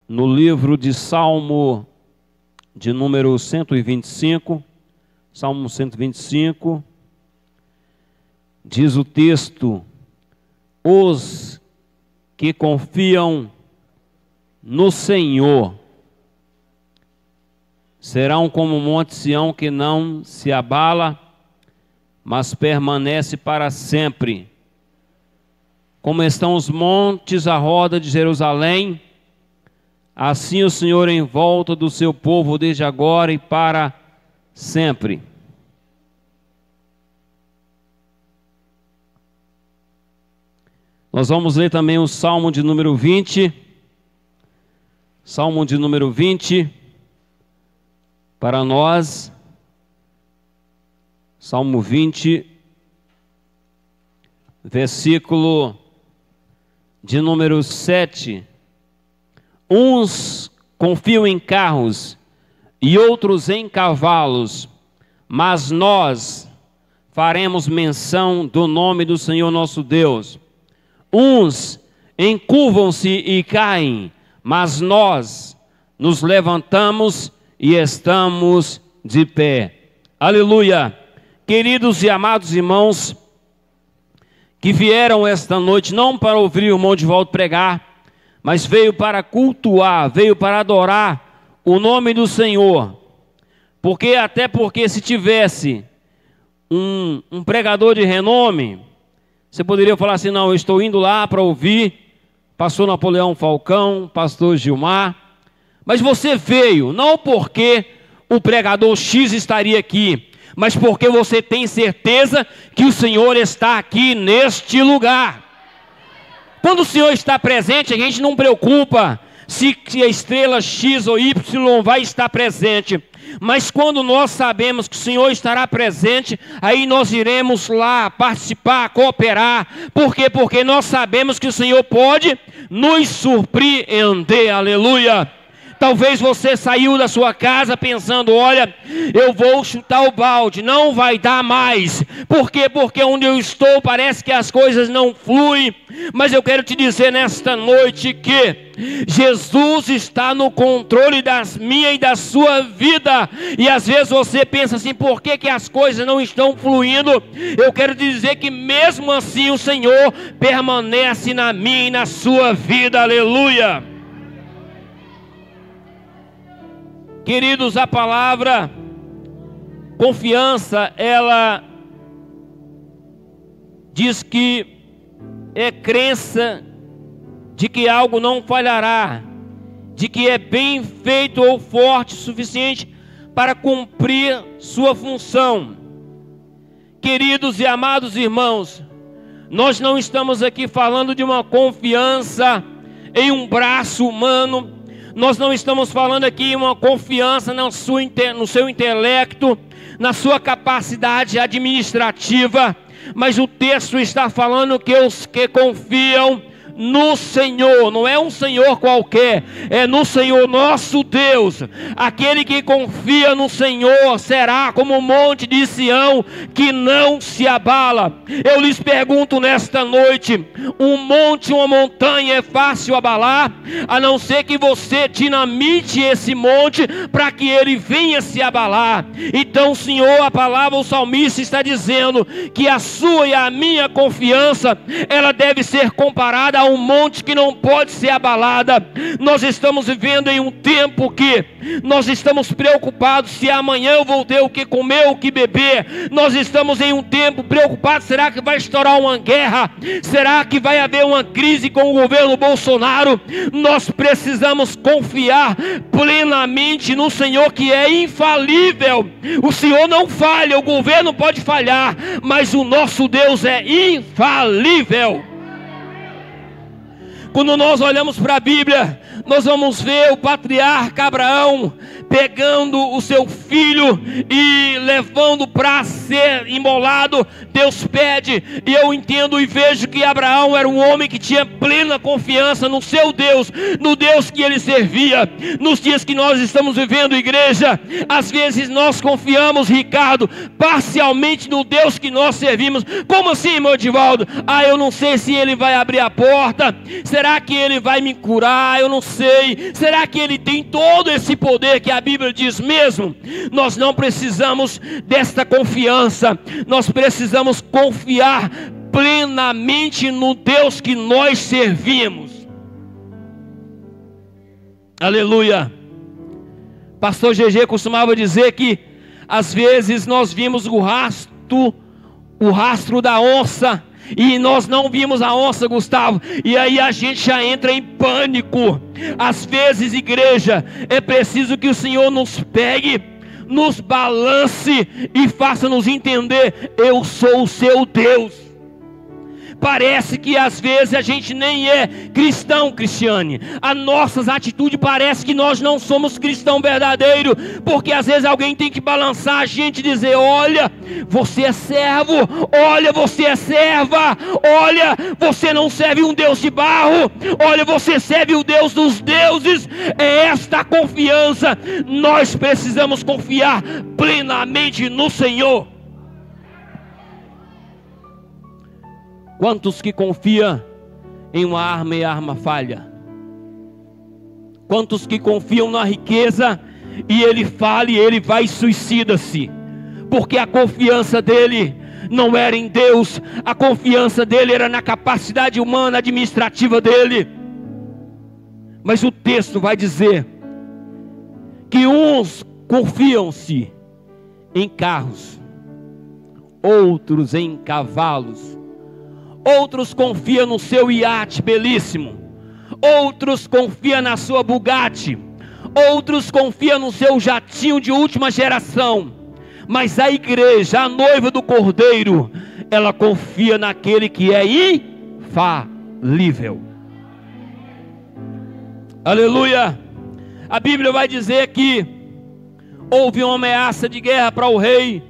no livro de Salmo de número 125, Salmo 125, diz o texto: os que confiam no Senhor serão como o monte Sião, que não se abala, mas permanece para sempre. Como estão os montes à roda de Jerusalém, assim o Senhor em volta do seu povo, desde agora e para sempre. Nós vamos ler também o Salmo de número 20. Salmo de número 20. Para nós, Salmo 20, versículo de número 7. Uns confiam em carros e outros em cavalos, mas nós faremos menção do nome do Senhor nosso Deus. Uns encurvam-se e caem, mas nós nos levantamos e estamos de pé. Aleluia! Queridos e amados irmãos, que vieram esta noite não para ouvir o irmão de volta pregar, mas veio para cultuar, veio para adorar o nome do Senhor. Até porque se tivesse um pregador de renome, você poderia falar assim: não, eu estou indo lá para ouvir pastor Napoleão Falcão, pastor Gilmar. Mas você veio não porque o pregador X estaria aqui, mas porque você tem certeza que o Senhor está aqui neste lugar. Quando o Senhor está presente, a gente não preocupa se a estrela X ou Y vai estar presente. Mas quando nós sabemos que o Senhor estará presente, aí nós iremos lá participar, cooperar. Por quê? Porque nós sabemos que o Senhor pode nos surpreender. Aleluia! Talvez você saiu da sua casa pensando: olha, eu vou chutar o balde, não vai dar mais. Por quê? Porque onde eu estou parece que as coisas não fluem. Mas eu quero te dizer nesta noite que Jesus está no controle das minha e da sua vida. E às vezes você pensa assim: por que as coisas não estão fluindo? Eu quero te dizer que mesmo assim o Senhor permanece na minha e na sua vida. Aleluia! Queridos, a palavra confiança, ela diz que é crença de que algo não falhará, de que é bem feito ou forte o suficiente para cumprir sua função. Queridos e amados irmãos, nós não estamos aqui falando de uma confiança em um braço humano. Nós não estamos falando aqui uma confiança no seu intelecto, na sua capacidade administrativa, mas o texto está falando que os que confiam no Senhor, não é um Senhor qualquer, é no Senhor nosso Deus. Aquele que confia no Senhor será como o monte de Sião, que não se abala. Eu lhes pergunto nesta noite: um monte, uma montanha é fácil abalar, a não ser que você dinamite esse monte para que ele venha se abalar. Então, Senhor, a palavra, o salmista está dizendo que a sua e a minha confiança, ela deve ser comparada a um monte que não pode ser abalada. Nós estamos vivendo em um tempo que nós estamos preocupados se amanhã eu vou ter o que comer, o que beber. Nós estamos em um tempo preocupados: será que vai estourar uma guerra? Será que vai haver uma crise com o governo Bolsonaro? Nós precisamos confiar plenamente no Senhor, que é infalível. O Senhor não falha, o governo pode falhar, mas o nosso Deus é infalível. Quando nós olhamos para a Bíblia, nós vamos ver o patriarca Abraão pegando o seu filho e levando para ser imolado, Deus pede, e eu entendo e vejo que Abraão era um homem que tinha plena confiança no seu Deus, no Deus que ele servia. Nos dias que nós estamos vivendo, igreja, às vezes nós confiamos, Ricardo, parcialmente no Deus que nós servimos. Como assim, irmão Edivaldo? Eu não sei se ele vai abrir a porta, será que ele vai me curar? Eu não sei, será que ele tem todo esse poder que a Bíblia diz mesmo? Nós não precisamos desta confiança, nós precisamos confiar plenamente no Deus que nós servimos. Aleluia. Pastor GG costumava dizer que às vezes nós vimos o rastro da onça e nós não vimos a onça, Gustavo, e aí a gente já entra em pânico. Às vezes, igreja, é preciso que o Senhor nos pegue, nos balance e faça-nos entender: eu sou o seu Deus. Parece que às vezes a gente nem é cristão, Cristiane. As nossas atitudes parece que nós não somos cristão verdadeiro, porque às vezes alguém tem que balançar a gente e dizer: olha, você é servo, olha, você é serva, olha, você não serve um Deus de barro, olha, você serve o Deus dos deuses. É esta a confiança. Nós precisamos confiar plenamente no Senhor. Quantos que confiam em uma arma e a arma falha? Quantos que confiam na riqueza e ele falha e ele vai e suicida-se? Porque a confiança dele não era em Deus, a confiança dele era na capacidade humana administrativa dele. Mas o texto vai dizer que uns confiam-se em carros, outros em cavalos, outros confiam no seu iate belíssimo, outros confiam na sua Bugatti, outros confiam no seu jatinho de última geração. Mas a igreja, a noiva do Cordeiro, ela confia naquele que é infalível. Aleluia. A Bíblia vai dizer que houve uma ameaça de guerra para o rei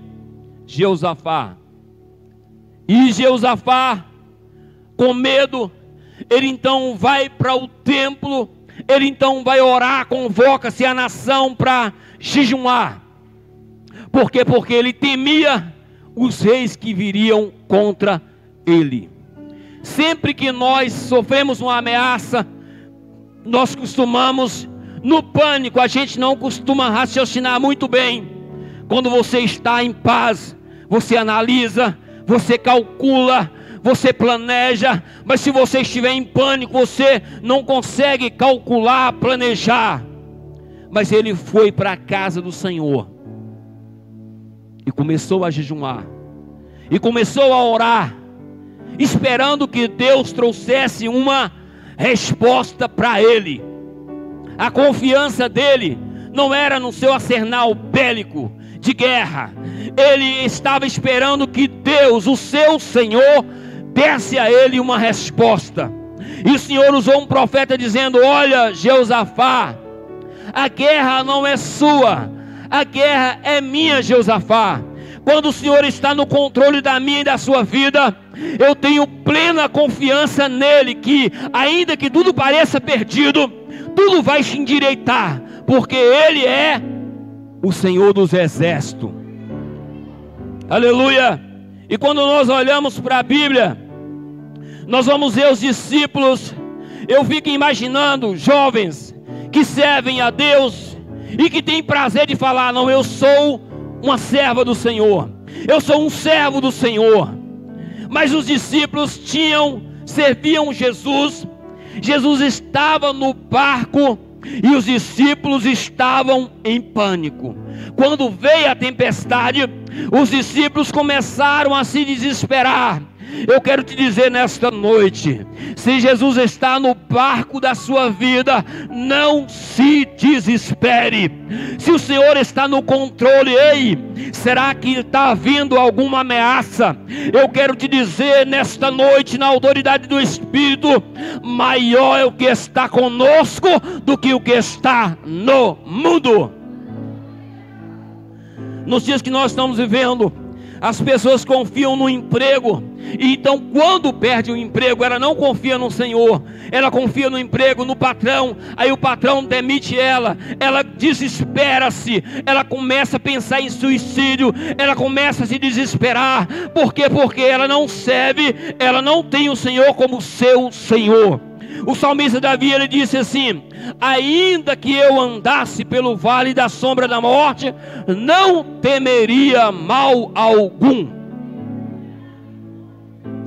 Jeosafá. E Jeosafá, com medo, ele então vai para o templo, ele então vai orar, convoca-se a nação para jejuar. Por quê? Porque ele temia os reis que viriam contra ele. Sempre que nós sofremos uma ameaça, nós costumamos, no pânico, a gente não costuma raciocinar muito bem. Quando você está em paz, você analisa, você calcula, você planeja. Mas se você estiver em pânico, você não consegue calcular, planejar. Mas ele foi para a casa do Senhor e começou a jejuar, e começou a orar, esperando que Deus trouxesse uma resposta para ele. A confiança dele não era no seu arsenal bélico de guerra. Ele estava esperando que Deus, o seu Senhor, desse a ele uma resposta. E o Senhor usou um profeta dizendo: olha, Jeosafá, a guerra não é sua, a guerra é minha, Jeosafá. Quando o Senhor está no controle da minha e da sua vida, eu tenho plena confiança nele, que ainda que tudo pareça perdido, tudo vai se endireitar, porque ele é o Senhor dos exércitos. Aleluia. E quando nós olhamos para a Bíblia, nós vamos ver os discípulos. Eu fico imaginando jovens que servem a Deus e que têm prazer de falar: não, eu sou uma serva do Senhor, eu sou um servo do Senhor. Mas os discípulos serviam Jesus. Jesus estava no barco e os discípulos estavam em pânico. Quando veio a tempestade, os discípulos começaram a se desesperar. Eu quero te dizer nesta noite: se Jesus está no barco da sua vida, não se desespere. Se o Senhor está no controle, ei, será que está vindo alguma ameaça? Eu quero te dizer nesta noite, na autoridade do Espírito: maior é o que está conosco do que o que está no mundo. Nos dias que nós estamos vivendo, as pessoas confiam no emprego, e então quando perde o emprego, ela não confia no Senhor, ela confia no emprego, no patrão, aí o patrão demite ela desespera-se, ela começa a pensar em suicídio, ela começa a se desesperar. Por quê? Porque ela não serve, ela não tem o Senhor como seu Senhor. O salmista Davi, ele disse assim: ainda que eu andasse pelo vale da sombra da morte, não temeria mal algum.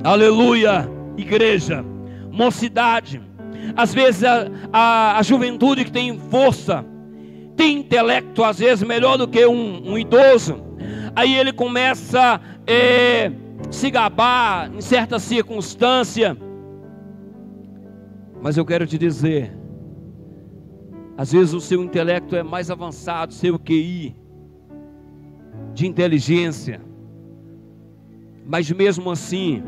Aleluia, igreja, mocidade. Às vezes a juventude que tem força, tem intelecto, às vezes melhor do que um idoso, aí ele começa a se gabar em certa circunstância. Mas eu quero te dizer, às vezes o seu intelecto é mais avançado, seu QI de inteligência, mas mesmo assim,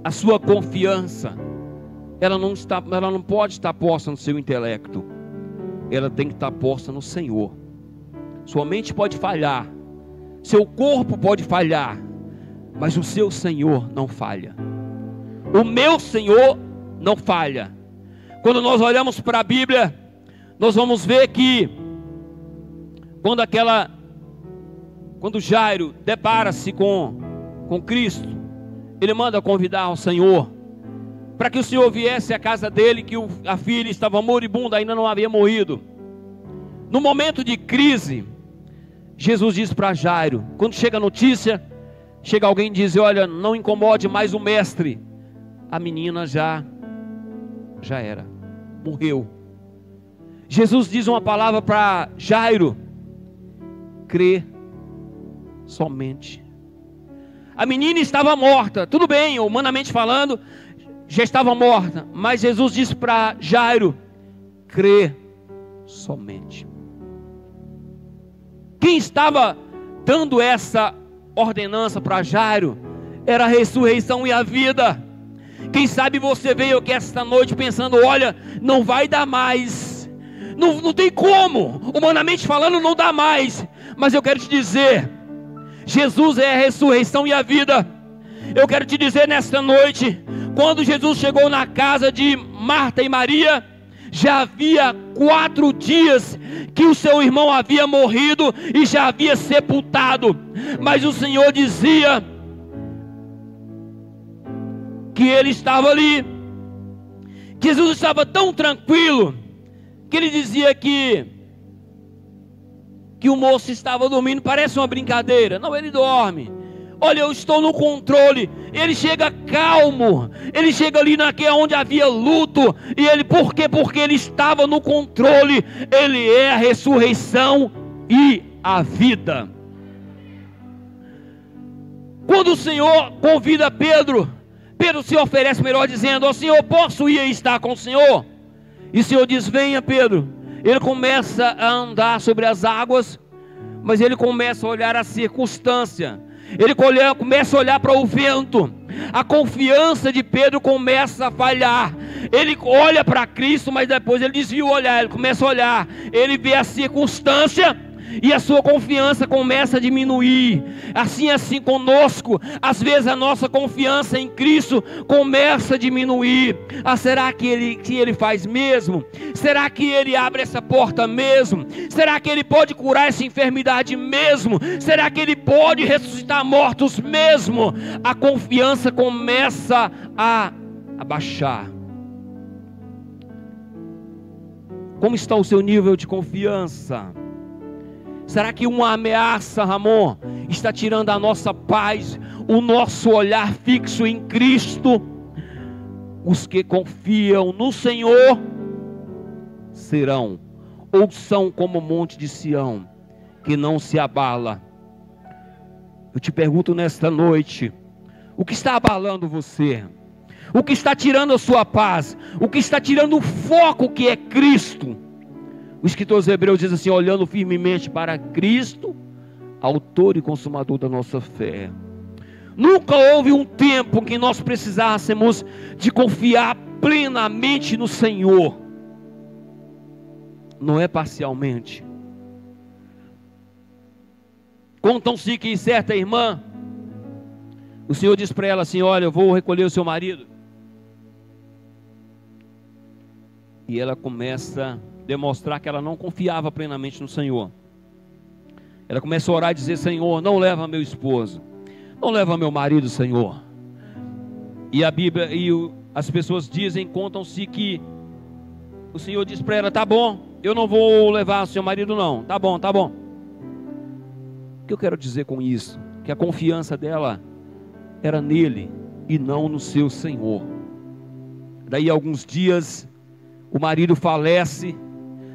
a sua confiança, ela não pode estar posta no seu intelecto, ela tem que estar posta no Senhor. Sua mente pode falhar, seu corpo pode falhar, mas o seu Senhor não falha. O meu Senhor não falha. Quando nós olhamos para a Bíblia, nós vamos ver que quando Jairo depara-se com Cristo, ele manda convidar o Senhor para que o Senhor viesse à casa dele, que a filha estava moribunda, ainda não havia morrido. No momento de crise, Jesus diz para Jairo, quando chega a notícia, chega alguém e diz: olha, não incomode mais o mestre. A menina já era, morreu. Jesus diz uma palavra para Jairo: crê somente. A menina estava morta, tudo bem, humanamente falando, já estava morta, mas Jesus disse para Jairo: crê somente. Quem estava dando essa ordenança para Jairo era a ressurreição e a vida. Quem sabe você veio aqui esta noite pensando: olha, não vai dar mais, não tem como, humanamente falando não dá mais. Mas eu quero te dizer, Jesus é a ressurreição e a vida. Eu quero te dizer nesta noite, quando Jesus chegou na casa de Marta e Maria, já havia 4 dias que o seu irmão havia morrido e já havia sepultado, mas o Senhor dizia que ele estava ali. Jesus estava tão tranquilo que ele dizia que o moço estava dormindo. Parece uma brincadeira, não, ele dorme. Olha, eu estou no controle. Ele chega calmo, ele chega ali onde havia luto, e ele, por quê? Porque ele estava no controle. Ele é a ressurreição e a vida. Quando o Senhor convida Pedro se oferece melhor, dizendo: ó Senhor, posso ir e estar com o Senhor? E o Senhor diz: venha, Pedro. Ele começa a andar sobre as águas, mas ele começa a olhar a circunstância, ele começa a olhar para o vento. A confiança de Pedro começa a falhar. Ele olha para Cristo, mas depois ele desvia o olhar, ele começa a olhar, ele vê a circunstância e a sua confiança começa a diminuir. Assim conosco, às vezes a nossa confiança em Cristo começa a diminuir. Será que ele faz mesmo? Será que ele abre essa porta mesmo? Será que ele pode curar essa enfermidade mesmo? Será que ele pode ressuscitar mortos mesmo? A confiança começa a baixar. Como está o seu nível de confiança? Será que uma ameaça, Ramon, está tirando a nossa paz, o nosso olhar fixo em Cristo? Os que confiam no Senhor serão, ou são como o monte de Sião, que não se abala. Eu te pergunto nesta noite, o que está abalando você? O que está tirando a sua paz? O que está tirando o foco que é Cristo? O escritor aos Hebreus diz assim: olhando firmemente para Cristo, autor e consumador da nossa fé. Nunca houve um tempo que nós precisássemos de confiar plenamente no Senhor. Não é parcialmente. Contam-se que certa irmã, o Senhor diz para ela assim: olha, eu vou recolher o seu marido. E ela começa a demonstrar que ela não confiava plenamente no Senhor. Ela começa a orar e dizer: Senhor, não leva meu esposo, não leva meu marido, Senhor. E a Bíblia, as pessoas dizem, contam-se que o Senhor diz para ela: tá bom, eu não vou levar o seu marido não, tá bom, tá bom. O que eu quero dizer com isso? Que a confiança dela era nele e não no seu Senhor. Daí a alguns dias o marido falece,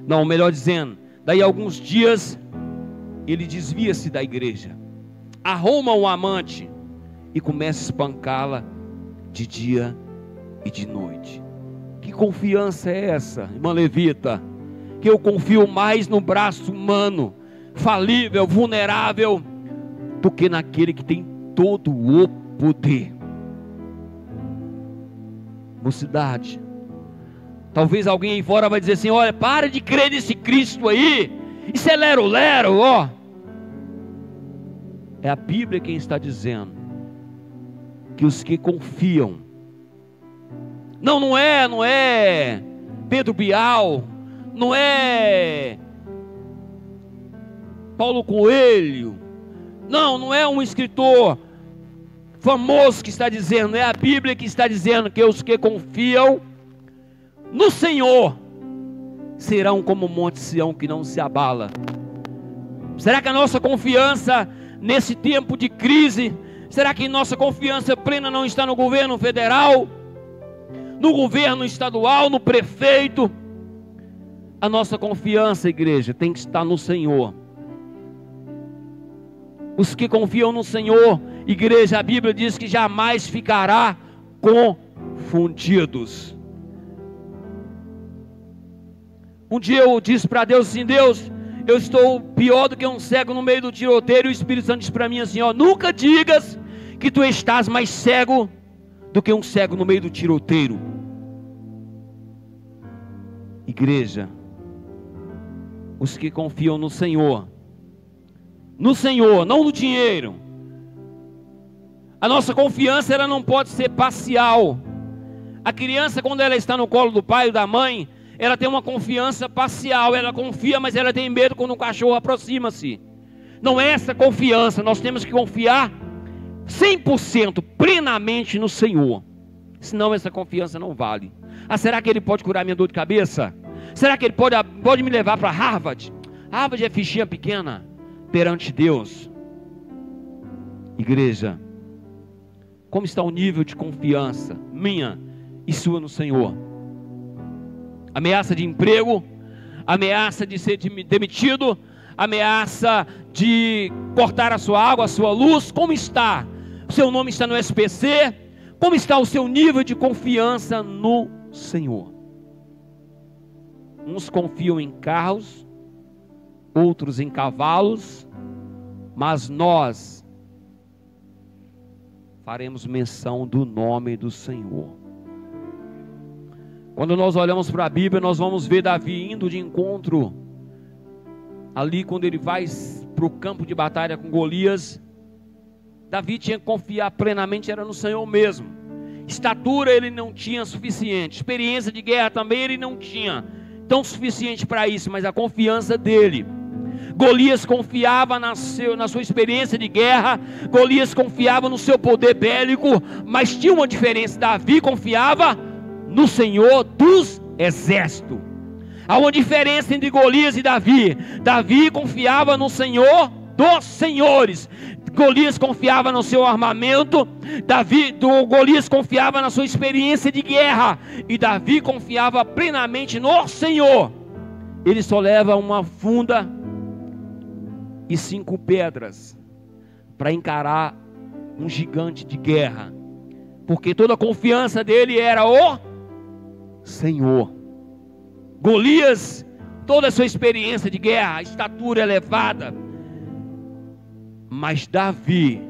não, melhor dizendo, daí a alguns dias ele desvia-se da igreja, arruma um amante e começa a espancá-la de dia e de noite. Que confiança é essa, irmã levita? Que eu confio mais no braço humano, falível, vulnerável, do que naquele que tem todo o poder. Mocidade, talvez alguém aí fora vai dizer assim: olha, para de crer nesse Cristo aí, isso é lero-lero, ó. É a Bíblia quem está dizendo que os que confiam, não é Pedro Bial, não é Paulo Coelho, não é um escritor famoso que está dizendo, é a Bíblia que está dizendo que os que confiam no Senhor serão como o monte Sião que não se abala. Será que a nossa confiança nesse tempo de crise, será que nossa confiança plena não está no governo federal, no governo estadual, no prefeito? A nossa confiança, igreja, tem que estar no Senhor. Os que confiam no Senhor, igreja, a Bíblia diz que jamais ficará confundidos. Um dia eu disse para Deus assim: Deus, eu estou pior do que um cego no meio do tiroteio. E o Espírito Santo disse para mim assim: ó, nunca digas que tu estás mais cego do que um cego no meio do tiroteio. Igreja, os que confiam no Senhor, não no dinheiro. A nossa confiança, ela não pode ser parcial. A criança, quando ela está no colo do pai ou da mãe, ela tem uma confiança parcial. Ela confia, mas ela tem medo quando um cachorro aproxima-se. Não é essa confiança. Nós temos que confiar 100% plenamente no Senhor, senão essa confiança não vale. Ah, será que Ele pode curar minha dor de cabeça? Será que Ele pode me levar para Harvard? Harvard é fichinha pequena perante Deus. Igreja, como está o nível de confiança minha e sua no Senhor? Ameaça de emprego, ameaça de ser demitido, ameaça de cortar a sua água, a sua luz. Como está? O seu nome está no SPC? Como está o seu nível de confiança no Senhor? Uns confiam em carros, outros em cavalos, mas nós faremos menção do nome do Senhor. Quando nós olhamos para a Bíblia, nós vamos ver Davi indo de encontro, ali quando ele vai para o campo de batalha com Golias. Davi tinha que confiar plenamente, era no Senhor mesmo. Estatura ele não tinha suficiente, experiência de guerra também ele não tinha tão suficiente para isso, mas a confiança dele. Golias confiava na sua experiência de guerra, Golias confiava no seu poder bélico, mas tinha uma diferença: Davi confiava no Senhor dos exércitos. Há uma diferença entre Golias e Davi. Davi confiava no Senhor dos senhores, Golias confiava no seu armamento, Golias confiava na sua experiência de guerra, e Davi confiava plenamente no Senhor. Ele só leva uma funda e 5 pedras para encarar um gigante de guerra, porque toda a confiança dele era o Senhor. Golias, toda a sua experiência de guerra, estatura elevada, mas Davi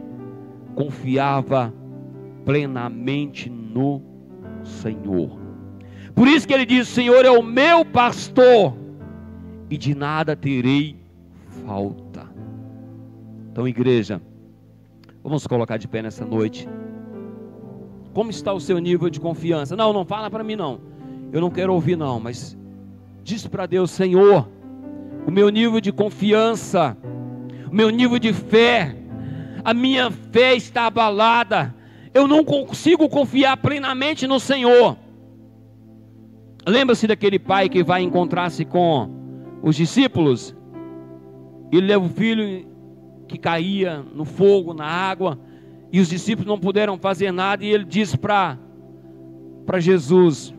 confiava plenamente no Senhor. Por isso que ele diz: o Senhor é o meu pastor e de nada terei falta. Então, igreja, vamos colocar de pé nessa noite. Como está o seu nível de confiança? Não, não fala para mim não. Eu não quero ouvir não, mas diz para Deus: Senhor, o meu nível de confiança, o meu nível de fé, a minha fé está abalada. Eu não consigo confiar plenamente no Senhor. Lembra-se daquele pai que vai encontrar-se com os discípulos? Ele leva o filho que caía no fogo, na água, e os discípulos não puderam fazer nada, e ele diz para Jesus: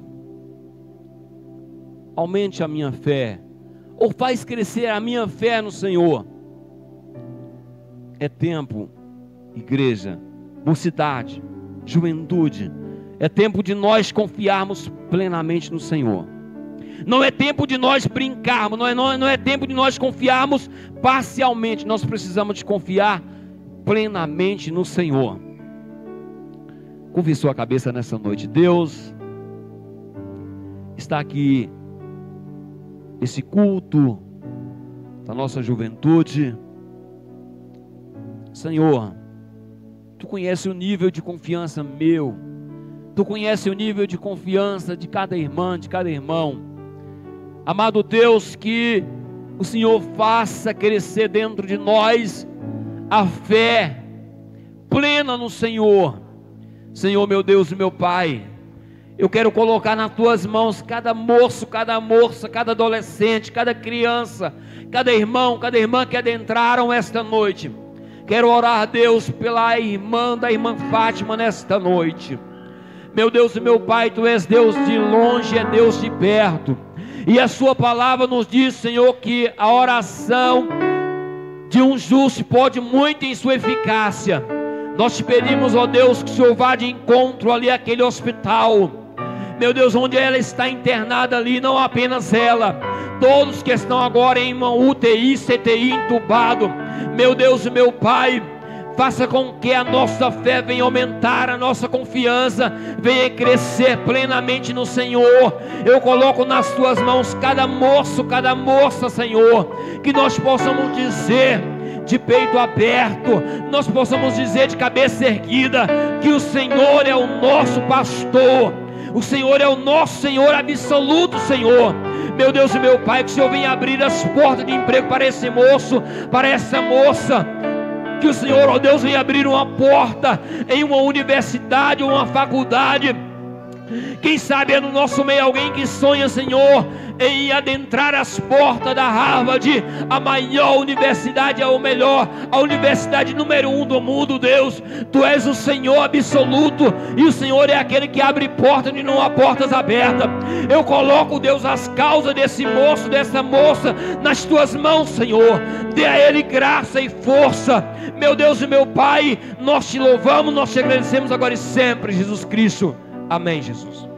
aumente a minha fé, ou faz crescer a minha fé no Senhor. É tempo, igreja, mocidade, juventude, é tempo de nós confiarmos plenamente no Senhor. Não é tempo de nós brincarmos, não é tempo de nós confiarmos parcialmente. Nós precisamos de confiar plenamente no Senhor. Curve sua cabeça nessa noite. Deus está aqui, esse culto da nossa juventude. Senhor, Tu conhece o nível de confiança meu, Tu conhece o nível de confiança de cada irmã, de cada irmão. Amado Deus, que o Senhor faça crescer dentro de nós a fé plena no Senhor. Senhor, meu Deus e meu Pai, eu quero colocar nas Tuas mãos cada moço, cada moça, cada adolescente, cada criança, cada irmão, cada irmã que adentraram esta noite. Quero orar, Deus, pela irmã da irmã Fátima nesta noite. Meu Deus e meu Pai, Tu és Deus de longe, é Deus de perto. E a Sua palavra nos diz, Senhor, que a oração de um justo pode muito em sua eficácia. Nós te pedimos, ó Deus, que o Senhor vá de encontro ali àquele hospital, meu Deus, onde ela está internada ali, não apenas ela, todos que estão agora em uma UTI, CTI, entubado. Meu Deus e meu Pai, faça com que a nossa fé venha aumentar, a nossa confiança venha crescer plenamente no Senhor. Eu coloco nas Tuas mãos cada moço, cada moça, Senhor, que nós possamos dizer de peito aberto, nós possamos dizer de cabeça erguida, que o Senhor é o nosso pastor, o Senhor é o nosso Senhor absoluto, Senhor. Meu Deus e meu Pai, que o Senhor venha abrir as portas de emprego para esse moço, para essa moça. Que o Senhor, ó Deus, venha abrir uma porta em uma universidade ou uma faculdade. Quem sabe é no nosso meio alguém que sonha, Senhor, em adentrar as portas da Harvard, a maior universidade, ou melhor, a universidade número 1 do mundo. Deus, Tu és o Senhor absoluto, e o Senhor é aquele que abre portas onde não há portas abertas. Eu coloco, Deus, as causas desse moço, dessa moça, nas Tuas mãos, Senhor. Dê a ele graça e força. Meu Deus e meu Pai, nós Te louvamos, nós Te agradecemos agora e sempre, Jesus Cristo. Amém, Jesus.